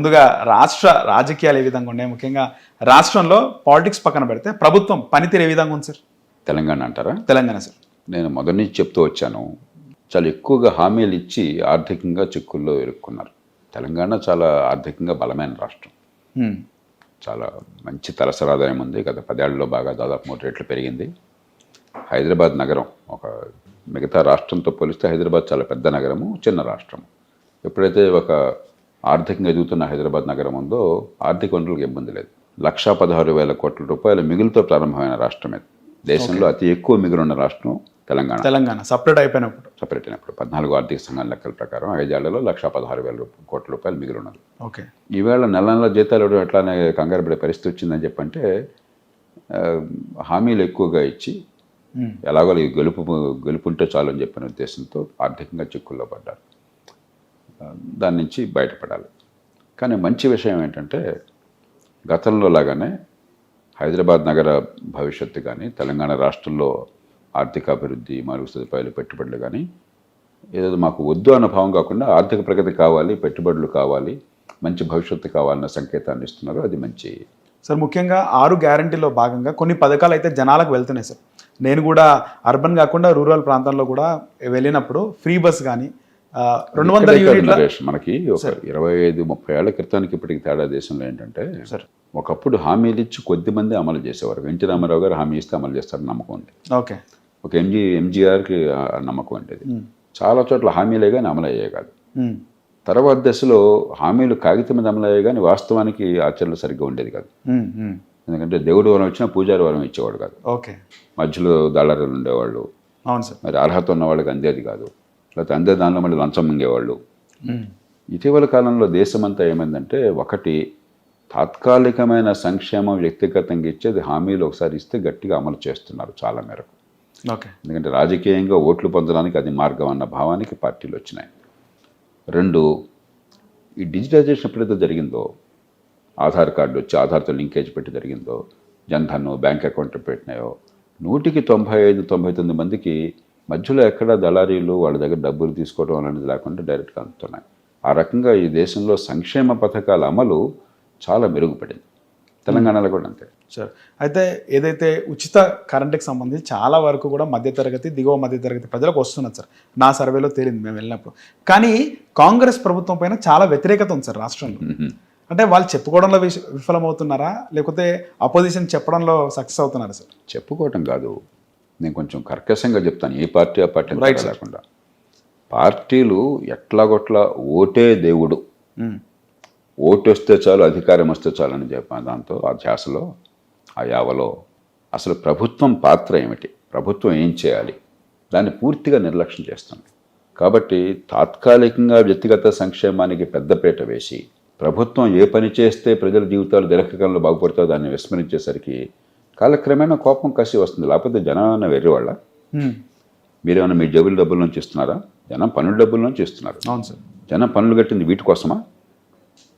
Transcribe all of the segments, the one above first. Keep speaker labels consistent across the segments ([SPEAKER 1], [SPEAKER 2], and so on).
[SPEAKER 1] ముందుగా రాష్ట్ర రాజకీయాలు ఏ విధంగా ఉన్నాయి, ముఖ్యంగా రాష్ట్రంలో పాలిటిక్స్ పక్కన పెడితే ప్రభుత్వం పనితీరు ఏ విధంగా ఉంది సార్?
[SPEAKER 2] తెలంగాణ అంటారా?
[SPEAKER 1] తెలంగాణ సార్.
[SPEAKER 2] నేను మొదటి నుంచి చెప్తూ వచ్చాను, చాలా ఎక్కువగా హామీలు ఇచ్చి ఆర్థికంగా చిక్కుల్లో ఇరుక్కున్నారు. తెలంగాణ చాలా ఆర్థికంగా బలమైన రాష్ట్రం, చాలా మంచి తలసరి ఆదాయం ఉంది. గత 10 ఏళ్లలో బాగా దాదాపు 3 రెట్లు పెరిగింది. హైదరాబాద్ నగరం ఒక మిగతా రాష్ట్రంతో పోలిస్తే హైదరాబాద్ చాలా పెద్ద నగరము, చిన్న రాష్ట్రం. ఎప్పుడైతే ఒక ఆర్థికంగా ఎదుగుతున్న హైదరాబాద్ నగరం ఉందో ఆర్థిక వనరులకు ఇబ్బంది లేదు. 1,16,000 కోట్ల రూపాయల మిగులుతో ప్రారంభమైన రాష్ట్రం ఇది. దేశంలో అతి ఎక్కువ మిగులున్న రాష్ట్రం తెలంగాణ.
[SPEAKER 1] సపరేట్ అయినప్పుడు
[SPEAKER 2] 14 ఆర్థిక సంఘాల లెక్కల ప్రకారం 5 ఏళ్లలో 1,16,000 కోట్ల రూపాయలు మిగిలిన్నది.
[SPEAKER 1] ఓకే.
[SPEAKER 2] ఈవేళ నెల జీతాలు ఇవ్వడం ఎట్లానే కంగారు పడే పరిస్థితి వచ్చిందని చెప్పంటే, హామీలు ఎక్కువగా ఇచ్చి ఎలాగో గెలుపుంటే చాలు అని చెప్పిన ఉద్దేశంతో ఆర్థికంగా చిక్కుల్లో పడ్డారు. దాని నుంచి బయటపడాలి. కానీ మంచి విషయం ఏంటంటే, గతంలో లాగానే హైదరాబాద్ నగర భవిష్యత్తు కానీ, తెలంగాణ రాష్ట్రంలో ఆర్థిక అభివృద్ధి, మరుగు సదుపాయాలు, పెట్టుబడులు కానీ ఏదో మాకు వద్దు అన్న భావం కాకుండా ఆర్థిక ప్రగతి కావాలి, పెట్టుబడులు కావాలి, మంచి భవిష్యత్తు కావాలన్న సంకేతాన్ని ఇస్తున్నారు. అది మంచి
[SPEAKER 1] సార్. ముఖ్యంగా 6 గ్యారంటీలో భాగంగా కొన్ని పథకాలు అయితే జనాలకు వెళ్తున్నాయి సార్. నేను కూడా అర్బన్ కాకుండా రూరల్ ప్రాంతాల్లో కూడా వెళ్ళినప్పుడు ఫ్రీ బస్ కానీ 200 యూనిట్ల
[SPEAKER 2] మనకి ఒక 25-30 ఏళ్ల క్రితానికి ఇప్పటికి తేడా దేశంలో ఏంటంటే, ఒకప్పుడు హామీలు ఇచ్చి కొద్ది మంది అమలు చేసేవారు. ఎన్టీ రామారావు గారు హామీ ఇస్తే అమలు చేస్తారని నమ్మకం ఉంది.
[SPEAKER 1] ఓకే.
[SPEAKER 2] ఒక ఎంజీఆర్కి నమ్మకం ఉండేది. చాలా చోట్ల హామీలే కానీ అమలు అయ్యాయి కాదు. తర్వాత దశలో హామీలు కాగితం మీద అమలు అయ్యాయి కానీ వాస్తవానికి ఆచరణలు సరిగ్గా ఉండేది కాదు. ఎందుకంటే దేవుడు వరం వచ్చినా పూజారి వరం ఇచ్చేవాడు కాదు.
[SPEAKER 1] ఓకే.
[SPEAKER 2] మధ్యలో దళారులు ఉండేవాళ్ళు.
[SPEAKER 1] అవును సార్.
[SPEAKER 2] మరి అర్హత ఉన్న వాళ్ళకి అందేది కాదు. లేకపోతే అందే దానిలో మళ్ళీ లంచం మింగేవాళ్ళు. ఇటీవల కాలంలో దేశమంతా ఏమైందంటే, ఒకటి తాత్కాలికమైన సంక్షేమం వ్యక్తిగతంగా ఇచ్చేది హామీలు ఒకసారి ఇస్తే గట్టిగా అమలు చేస్తున్నారు చాలా మేరకు.
[SPEAKER 1] ఓకే.
[SPEAKER 2] ఎందుకంటే రాజకీయంగా ఓట్లు పొందడానికి అది మార్గం అన్న భావానికి పార్టీలు వచ్చినాయి. 2, ఈ డిజిటైజేషన్ ఎప్పుడైతే జరిగిందో, ఆధార్ కార్డు వచ్చి ఆధార్తో లింకేజ్ పెట్టి జరిగిందో, జన్ధన్ బ్యాంక్ అకౌంట్ పెట్టినాయో, 100కి 95-99 మందికి మధ్యలో ఎక్కడ దళారీలు వాళ్ళ దగ్గర డబ్బులు తీసుకోవడం అనేది లేకుండా డైరెక్ట్గా అందుతున్నాయి. ఆ రకంగా ఈ దేశంలో సంక్షేమ పథకాల అమలు చాలా మెరుగుపడింది. తెలంగాణలో కూడా అంతే
[SPEAKER 1] సార్. అయితే ఏదైతే ఉచిత కరెంటుకి సంబంధించి చాలా వరకు కూడా మధ్యతరగతి, దిగువ మధ్యతరగతి ప్రజలకు వస్తున్నది సార్. నా సర్వేలో తేలింది మేము వెళ్ళినప్పుడు. కానీ కాంగ్రెస్ ప్రభుత్వం పైన చాలా వ్యతిరేకత ఉంది సార్ రాష్ట్రంలో. అంటే వాళ్ళు చెప్పుకోవడంలో విఫలమవుతున్నారా, లేకపోతే అపోజిషన్ చెప్పడంలో సక్సెస్ అవుతున్నారా సార్?
[SPEAKER 2] చెప్పుకోవటం కాదు, నేను కొంచెం కర్కశంగా చెప్తాను. ఏ పార్టీ ఆ పార్టీ లేకుండా పార్టీలు ఎట్లాగొట్లా ఓటే దేవుడు, ఓటు వస్తే చాలు, అధికారం వస్తే చాలు అని చెప్పాను. దాంతో ఆ ధ్యాసలో, ఆ యావలో అసలు ప్రభుత్వం పాత్ర ఏమిటి, ప్రభుత్వం ఏం చేయాలి, దాన్ని పూర్తిగా నిర్లక్ష్యం చేస్తుంది. కాబట్టి తాత్కాలికంగా వ్యక్తిగత సంక్షేమానికి పెద్దపీట వేసి ప్రభుత్వం ఏ పని చేస్తే ప్రజల జీవితాలు దీర్ఘకాలంలో బాగుపడుతుందో దాన్ని విస్మరించేసరికి కాలక్రమేణా కోపం కసి వస్తుంది. లేకపోతే జనం వెర్రి వాళ్ళ, మీరేమన్నా మీ జేబుల డబ్బుల నుంచి ఇస్తున్నారా? జనం పన్నుల డబ్బుల నుంచి ఇస్తున్నారు.
[SPEAKER 1] అవును సార్.
[SPEAKER 2] జనం పన్నులు కట్టింది వీటి కోసమా?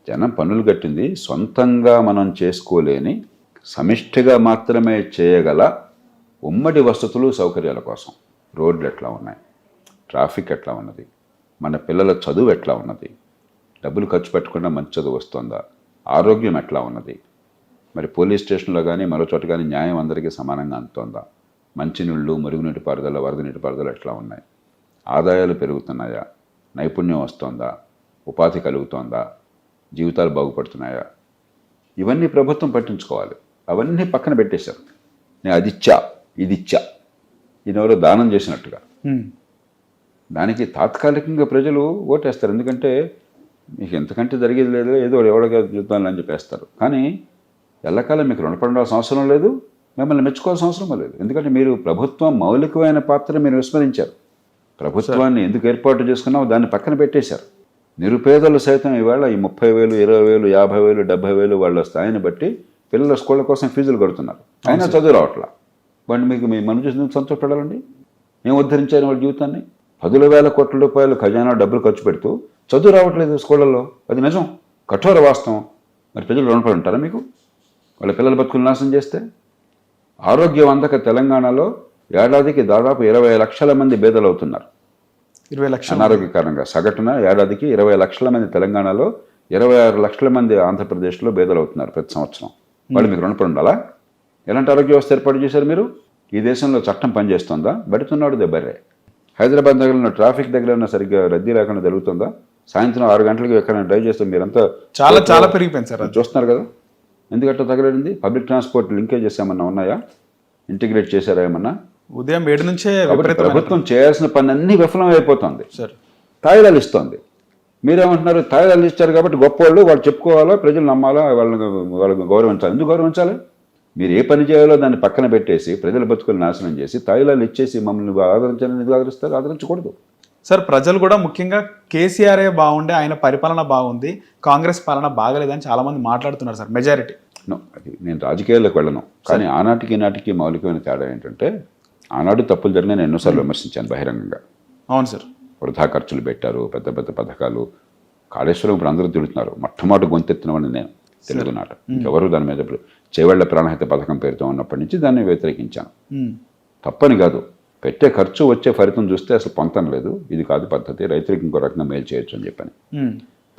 [SPEAKER 2] జనం పన్నులు కట్టింది సొంతంగా మనం చేసుకోలేని, సమిష్టిగా మాత్రమే చేయగల ఉమ్మడి వసతులు, సౌకర్యాల కోసం. రోడ్లు ఎట్లా ఉన్నాయి, ట్రాఫిక్ ఎట్లా ఉన్నది, మన పిల్లల చదువు ఎట్లా ఉన్నది, డబ్బులు ఖర్చు పెట్టకుండా మంచి చదువు వస్తుందా, ఆరోగ్యం ఎట్లా ఉన్నది, మరి పోలీస్ స్టేషన్లో కానీ మరో చోట కానీ న్యాయం అందరికీ సమానంగా అందుతోందా, మంచినీళ్ళు, మురుగునీటి పారుదల, వరద నీటి పారుదల ఎట్లా ఉన్నాయి, ఆదాయాలు పెరుగుతున్నాయా, నైపుణ్యం వస్తోందా, ఉపాధి కలుగుతోందా, జీవితాలు బాగుపడుతున్నాయా, ఇవన్నీ ప్రభుత్వం పట్టించుకోవాలి. అవన్నీ పక్కన పెట్టేశారు. నేను అది ఇచ్చా, ఇది ఇచ్చా, ఈయనెవరో దానం చేసినట్టుగా. దానికి తాత్కాలికంగా ప్రజలు ఓటేస్తారు. ఎందుకంటే మీకు ఎంతకంటే జరిగేది లేదు, ఏదో ఎవరిగా చూద్దాం అని చెప్పేస్తారు. కానీ ఎల్లకాలం మీకు రుణపడాల్సిన అవసరం లేదు, మిమ్మల్ని మెచ్చుకోవాల్సిన అవసరం లేదు. ఎందుకంటే మీరు ప్రభుత్వం మౌలికమైన పాత్ర మీరు విస్మరించారు. ప్రభుత్వాన్ని ఎందుకు ఏర్పాటు చేసుకున్నామో దాన్ని పక్కన పెట్టేశారు. నిరుపేదలు సైతం ఈవేళ ఈ 30,000, 20,000, 50,000, 70,000 వాళ్ళ స్థాయిని బట్టి పిల్లల స్కూళ్ళ కోసం ఫీజులు కడుతున్నారు. అయినా చదువు రావట్లా. వాడిని మీకు మీ మనం చూసి సంతోషపడాలండి. ఏం ఉద్ధరించారు వాళ్ళ జీవితాన్ని? 10,000 కోట్ల రూపాయలు ఖజానా డబ్బులు ఖర్చు పెడుతూ చదువు రావట్లేదు స్కూళ్ళల్లో. అది నిజం, కఠోర వాస్తవం. మరి ప్రజలు రుణపడి ఉంటారా మీకు? వాళ్ళ పిల్లల బతుకులు నాశనం చేస్తే? ఆరోగ్యవంతక తెలంగాణలో ఏడాదికి దాదాపు 20 లక్షల మంది బేదలు అవుతున్నారు.
[SPEAKER 1] 20 లక్షలు
[SPEAKER 2] అనారోగ్య కారణంగా. సగటున ఏడాదికి 20 లక్షల మంది తెలంగాణలో 26 లక్షల మంది ఆంధ్రప్రదేశ్లో పేదలు అవుతున్నారు ప్రతి సంవత్సరం. వాళ్ళు మీకు రుణపడి ఉండాలా? ఎలాంటి ఆరోగ్య వ్యవస్థ ఏర్పాటు చేశారు మీరు? ఈ దేశంలో చట్టం పనిచేస్తుందా? బడుతున్నాడు దెబ్బరే. హైదరాబాద్ నగరంలో ట్రాఫిక్ దగ్గర ఉన్న సరిగ్గా రద్దీ లేకుండా జరుగుతుందా? సాయంత్రం 6 గంటలకు ఎక్కడైనా డ్రైవ్ చేస్తే మీరంతా
[SPEAKER 1] చాలా పెరిగిపోయింది సార్.
[SPEAKER 2] చూస్తున్నారు కదా, ఎందుకంటే తగలడింది. పబ్లిక్ ట్రాన్స్పోర్ట్ లింకేజెస్ ఏమన్నా ఉన్నాయా? ఇంటిగ్రేట్ చేశారా ఏమన్నా?
[SPEAKER 1] ఉదయం 7 నుంచే
[SPEAKER 2] ప్రభుత్వం చేయాల్సిన పని అన్ని విఫలం అయిపోతుంది
[SPEAKER 1] సార్.
[SPEAKER 2] తాయిలాలు ఇస్తోంది. మీరేమంటున్నారు? తాయిలాలు ఇచ్చారు కాబట్టి గొప్ప వాళ్ళు చెప్పుకోవాలా, ప్రజలు నమ్మాలా, వాళ్ళని గౌరవించాలి. ఎందుకు గౌరవించాలి? మీరు ఏ పని చేయాలో దాన్ని పక్కన పెట్టేసి ప్రజల బతుకులు నాశనం చేసి తాయిలాలు ఇచ్చేసి మమ్మల్ని ఆదరించాలని ఎందుకు ఆదరిస్తారు? ఆదరించకూడదు
[SPEAKER 1] సార్. ప్రజలు కూడా ముఖ్యంగా కేసీఆరే బాగుండే, ఆయన పరిపాలన బాగుంది, కాంగ్రెస్ పాలన బాగలేదని చాలా మంది మాట్లాడుతున్నారు సార్, మెజారిటీ.
[SPEAKER 2] అది నేను రాజకీయాల్లోకి వెళ్ళను, కానీ ఆనాటికి ఈనాటికి మౌలికమైన తేడా ఏంటంటే, ఆనాడు తప్పులు జరిగిన నేను ఎన్నోసార్లు విమర్శించాను బహిరంగంగా.
[SPEAKER 1] అవును సార్.
[SPEAKER 2] వృధా ఖర్చులు పెట్టారు, పెద్ద పెద్ద పథకాలు. కాళేశ్వరం ఇప్పుడు అందరూ తిడుతున్నారు, మొట్టమొదటి గొంతెత్తినవాడిని నేను తెలుగునాట. ఎవరు దాని మీద ఇప్పుడు చేవెళ్ల ప్రాణహిత పథకం పేరుతో ఉన్నప్పటి నుంచి దాన్ని వ్యతిరేకించాను. తప్పని కాదు, పెట్టే ఖర్చు వచ్చే ఫలితం చూస్తే అసలు పొంతం లేదు, ఇది కాదు పద్ధతి, రైతులకు ఇంకో రకంగా మేలు చేయొచ్చు అని చెప్పని.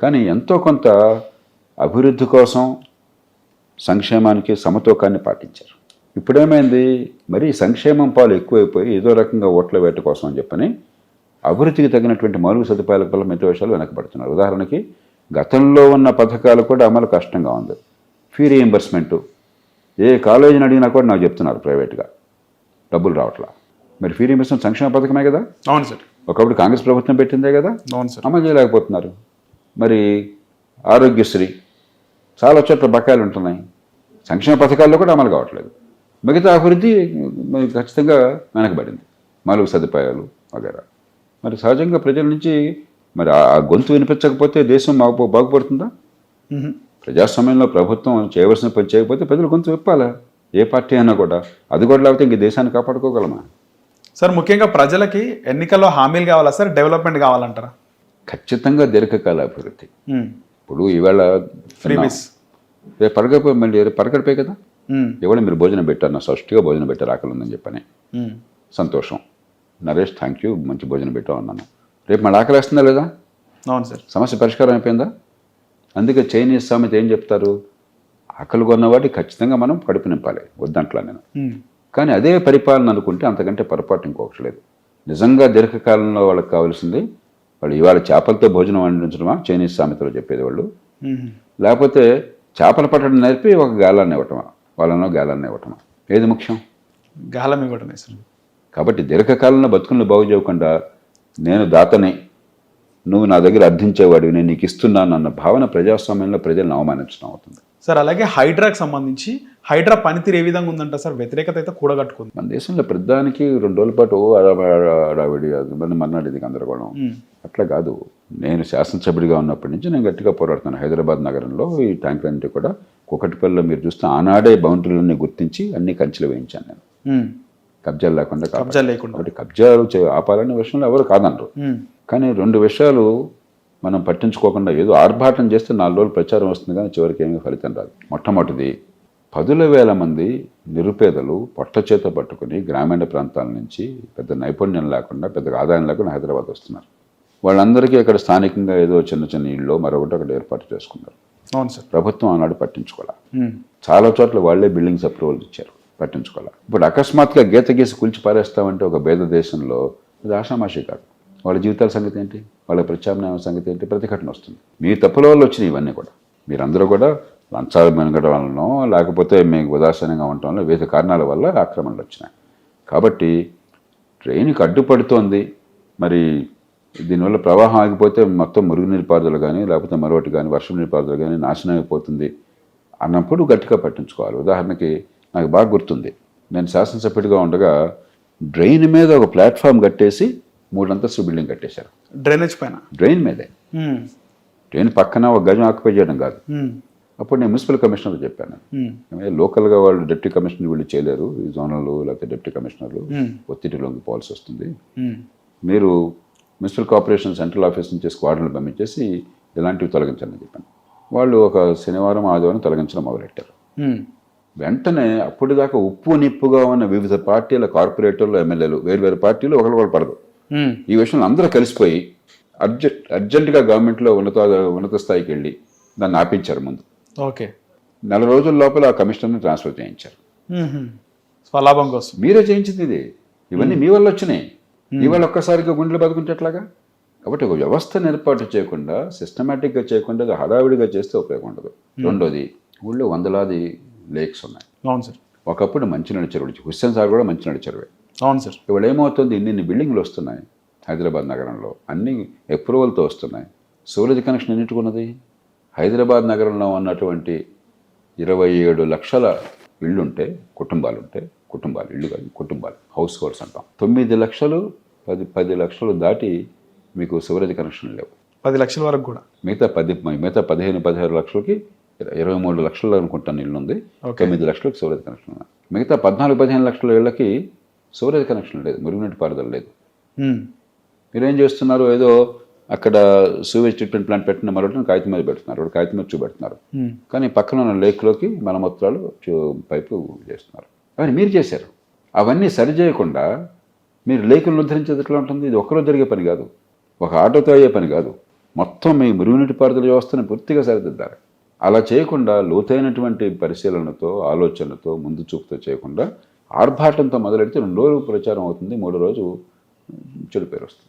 [SPEAKER 2] కానీ ఎంతో కొంత అభివృద్ధి కోసం సంక్షేమానికి సమతూకాన్ని పాటించారు. ఇప్పుడేమైంది, మరీ సంక్షేమం పాలు ఎక్కువైపోయి ఏదో రకంగా ఓట్ల వేట కోసం అని చెప్పని అభివృద్ధికి తగినటువంటి మౌలిక సదుపాయాల వల్ల మిగతా విషయాలు వెనకబడుతున్నారు. ఉదాహరణకి గతంలో ఉన్న పథకాలు కూడా అమలు కష్టంగా ఉంది. ఫీ రీయింబర్స్మెంటు ఏ కాలేజీని అడిగినా కూడా నాకు చెప్తున్నారు ప్రైవేట్గా డబ్బులు రావట్లా. మరి ఫీ రీయింబర్స్మెంట్ సంక్షేమ పథకమే కదా?
[SPEAKER 1] అవును సార్.
[SPEAKER 2] ఒకప్పుడు కాంగ్రెస్ ప్రభుత్వం పెట్టిందే కదా?
[SPEAKER 1] అవును సార్.
[SPEAKER 2] అమలు చేయలేకపోతున్నారు. మరి ఆరోగ్యశ్రీ చాలా చోట్ల బకాయిలు ఉంటున్నాయి, సంక్షేమ పథకాల్లో కూడా అమలు కావట్లేదు. మిగతా అభివృద్ధి ఖచ్చితంగా వెనకబడింది, మౌలిక సదుపాయాలు వగేరా. మరి సహజంగా ప్రజల నుంచి మరి ఆ గొంతు వినిపించకపోతే దేశం బాగుపడుతుందా? ప్రజాస్వామ్యంలో ప్రభుత్వం చేయవలసిన పని చేయకపోతే ప్రజలు గొంతు విప్పాలా, ఏ పార్టీ అయినా కూడా. అది కూడా లేకపోతే ఇంక దేశాన్ని కాపాడుకోగలమా?
[SPEAKER 1] సార్, ముఖ్యంగా ప్రజలకి ఎన్నికల్లో హామీలు కావాలా సార్, డెవలప్మెంట్ కావాలంటారా?
[SPEAKER 2] ఖచ్చితంగా దీర్ఘకాల అభివృద్ధి. ఇప్పుడు ఈవేళ రేపు పరగడిపోయి మళ్ళీ రేపు పరగడిపోయి కదా, ఇవాళ మీరు భోజనం పెట్టారు, నా సృష్టిగా భోజనం పెట్టారు, ఆకలి ఉందని చెప్పని సంతోషం. నరేష్ థ్యాంక్ యూ, మంచి భోజనం పెట్టావు అన్నాను. రేపు మళ్ళీ ఆకలి వేస్తుందా లేదా?
[SPEAKER 1] అవును సార్.
[SPEAKER 2] సమస్య పరిష్కారం అయిపోయిందా? అందుకే చైనీస్ సామెత ఏం చెప్తారు, ఆకలి కొన్నవాడికి ఖచ్చితంగా మనం కడుపు నింపాలి, వద్దంట్లా నేను. కానీ అదే పరిపాలన అనుకుంటే అంతకంటే పొరపాటు ఇంకొకటి లేదు. నిజంగా దీర్ఘకాలంలో వాళ్ళకి కావాల్సింది, వాళ్ళు ఇవాళ చేపలతో భోజనం వండించడమా చైనీస్ సామెతలో చెప్పేది వాళ్ళు, లేకపోతే చేపలు పట్టడం నేర్పి ఒక గాలాన్ని ఇవ్వటమా, వాళ్ళనో గాలాన్ని ఇవ్వటమా? ఏది ముఖ్యం?
[SPEAKER 1] గాలం ఇవ్వటమే సార్.
[SPEAKER 2] కాబట్టి దీర్ఘకాలంలో బతుకులను బాగు చేయకుండా నేను దాతని, నువ్వు నా దగ్గర అర్థించేవాడు, నేను నీకు ఇస్తున్నాను అన్న భావన ప్రజాస్వామ్యంలో ప్రజలను అవమానించడం అవుతుంది
[SPEAKER 1] సార్. అలాగే హైడ్రాకి సంబంధించి హైడ్రా పనితీరు ఏ విధంగా ఉందంట సార్? వ్యతిరేకత అయితే కూడగట్టుకుంది
[SPEAKER 2] మన దేశంలో. ప్రధానికి 2 రోజుల పాటు అడావిడి మర్నాడిది గందరగోళం. అట్లా కాదు, నేను శాసనసభ్యుడిగా ఉన్నప్పటి నుంచి నేను గట్టిగా పోరాడుతాను. హైదరాబాద్ నగరంలో ఈ ట్యాంకులన్నీ కూడా కుకటిపల్లిలో మీరు చూస్తే ఆనాడే బౌండరీలన్నీ గుర్తించి అన్ని కంచెలు వేయించాను నేను, కబ్జాలు లేకుండా. కాబట్టి కబ్జాలు ఆపాలనే విషయంలో ఎవరు కాదనరు. కానీ 2 విషయాలు మనం పట్టించుకోకుండా ఏదో ఆర్భాటం చేస్తే 4 రోజులు ప్రచారం వస్తుంది, కానీ చివరికి ఏమీ ఫలితం రాదు. మొట్టమొదటిది, 10,000 మంది నిరుపేదలు పొట్ట చేత పట్టుకుని గ్రామీణ ప్రాంతాల నుంచి పెద్ద నైపుణ్యం లేకుండా, పెద్దగా ఆదాయం లేకుండా హైదరాబాద్ వస్తున్నారు. వాళ్ళందరికీ అక్కడ స్థానికంగా ఏదో చిన్న చిన్న ఇళ్ళు మరొకటి అక్కడ ఏర్పాటు చేసుకున్నారు.
[SPEAKER 1] అవును సార్.
[SPEAKER 2] ప్రభుత్వం ఆనాడు పట్టించుకోవాలి. చాలా చోట్ల వాళ్లే బిల్డింగ్స్ అప్రూవల్ ఇచ్చారు, పట్టించుకోవాలి. ఇప్పుడు అకస్మాత్తుగా గీత గీసి కూల్చి పారేస్తామంటే ఒక పేద దేశంలో ఇది ఆషామాషి కాదు. వాళ్ళ జీవితాల సంగతి ఏంటి, వాళ్ళ ప్రత్యామ్నాయం సంగతి ఏంటి, ప్రతిఘటన వస్తుంది. మీ తప్పుల వల్ల వచ్చినాయి ఇవన్నీ కూడా. మీరందరూ కూడా లంచాలు మెనగడం వలనో లేకపోతే మీకు ఉదాసీనంగా ఉండటం వల్ల వివిధ కారణాల వల్ల ఆక్రమణలు వచ్చినాయి. కాబట్టి ట్రైన్కి అడ్డుపడుతోంది, మరి దీనివల్ల ప్రవాహం ఆగిపోతే మొత్తం మురుగునీరు పారుదల కానీ లేకపోతే మరొకటి కానీ వర్షం నీరు పారుదల కానీ నాశనం అయిపోతుంది అన్నప్పుడు గట్టిగా పట్టించుకోవాలి. ఉదాహరణకి నాకు బాగా గుర్తుంది, నేను శాసనసభ్యుడిగా ఉండగా డ్రైన్ మీద ఒక ప్లాట్ఫామ్ కట్టేసి 3 అంతస్తు బిల్డింగ్ కట్టేశారు.
[SPEAKER 1] డ్రైనేజ్ పైన,
[SPEAKER 2] డ్రైన్ మీదే. డ్రైన్ పక్కన ఒక గజం ఆక్యుపై చేయడం కాదు. అప్పుడు నేను మున్సిపల్ కమిషనర్ చెప్పాను, లోకల్గా వాళ్ళు డిప్యూటీ కమిషనర్ వీళ్ళు చేయలేరు, ఈ జోనల్ లేకపోతే డిప్యూటీ కమిషనర్లు ఒత్తిడి లొంగిపోవాల్సి వస్తుంది, మీరు మున్సిపల్ కార్పొరేషన్ సెంట్రల్ ఆఫీస్ నుంచి స్క్వాడ్లను పంపించేసి ఇలాంటివి తొలగించాలని చెప్పాను. వాళ్ళు ఒక శనివారం ఆదివారం తొలగించడం మొదలెట్టారు. వెంటనే అప్పటిదాకా ఉప్పు నిప్పుగా ఉన్న వివిధ పార్టీల కార్పొరేటర్లు, ఎమ్మెల్యేలు, వేరు పార్టీలు ఒకరు పడదు. ఈ విషయంలో అందరూ కలిసిపోయి అర్జెంటుగా గవర్నమెంట్లో ఉన్నత స్థాయికి వెళ్ళి దాన్ని ఆపించారు ముందు.
[SPEAKER 1] ఓకే.
[SPEAKER 2] నెల రోజుల లోపల ఆ కమిషనర్ని ట్రాన్స్ఫర్ చేయించారు.
[SPEAKER 1] స్వలాభం కోసం.
[SPEAKER 2] మీరే చేయించింది ఇది. ఇవన్నీ మీ వల్ల వచ్చినాయి. ఇవాళ ఒక్కసారిగా గుండెలు బతుకుంటే ఎట్లాగా? కాబట్టి ఒక వ్యవస్థను ఏర్పాటు చేయకుండా, సిస్టమేటిక్గా చేయకుండా హడావిడిగా చేస్తే ఉపయోగం ఉండదు. రెండోది, ఊళ్ళో వందలాది లేక్స్ ఉన్నాయి.
[SPEAKER 1] అవును సార్.
[SPEAKER 2] ఒకప్పుడు మంచినీళ్ళ చెరువులు, హుస్సేన్ సార్ కూడా మంచినీళ్ళ చెరువే.
[SPEAKER 1] అవును సార్.
[SPEAKER 2] ఇవాళ ఏమవుతుంది, ఇన్ని బిల్డింగ్లు వస్తున్నాయి హైదరాబాద్ నగరంలో, అన్ని అప్రూవల్తో వస్తున్నాయి. సూరజ్ కనెక్షన్ ఎన్నిటికున్నది? హైదరాబాద్ నగరంలో ఉన్నటువంటి 27 లక్షల ఇళ్ళుంటే, కుటుంబాలుంటే, ఇళ్ళు కాదు కుటుంబాలు, హౌస్ హోల్డ్స్ అంటాం. 9 లక్షలు 10 లక్షలు దాటి మీకు సివరేజ్ కనెక్షన్ లేవు.
[SPEAKER 1] 10 లక్షల వరకు కూడా.
[SPEAKER 2] మిగతా 15-16 లక్షలకి 23 లక్షలు అనుకుంటాను ఇల్లు ఉంది. 9 లక్షలకు సివరేజ్ కనెక్షన్ ఉన్నాయి. మిగతా 14-15 లక్షల ఇళ్ళకి సివరేజ్ కనెక్షన్ లేదు, మురుగునీటి పారుదల లేదు. మీరేం చేస్తున్నారు, ఏదో అక్కడ సూవేజ్ ట్రీట్మెంట్ ప్లాంట్ పెట్టిన మరొకటి కాగితం మీద పెడుతున్నారు, కాగితం మీద చూపెడుతున్నారు. కానీ పక్కన ఉన్న లేక్లోకి మలమూత్రాలు పైపు చేస్తున్నారు. అవన్నీ మీరు చేశారు. అవన్నీ సరిచేయకుండా మీరు లేకులను ఉద్ధరించేది ఎట్లా ఉంటుంది? ఇది ఒక్కరోజు జరిగే పని కాదు, ఒక ఆటోతో అయ్యే పని కాదు. మొత్తం మీ మురుగునీటి పారుదల వ్యవస్థను పూర్తిగా సరిదిద్దారు. అలా చేయకుండా లోతైనటువంటి పరిశీలనతో, ఆలోచనతో, ముందు చూపుతో చేయకుండా ఆర్భాటంతో మొదలెడితే 2 రోజులు ప్రచారం అవుతుంది, 3వ రోజు చెడు పేరు వస్తుంది.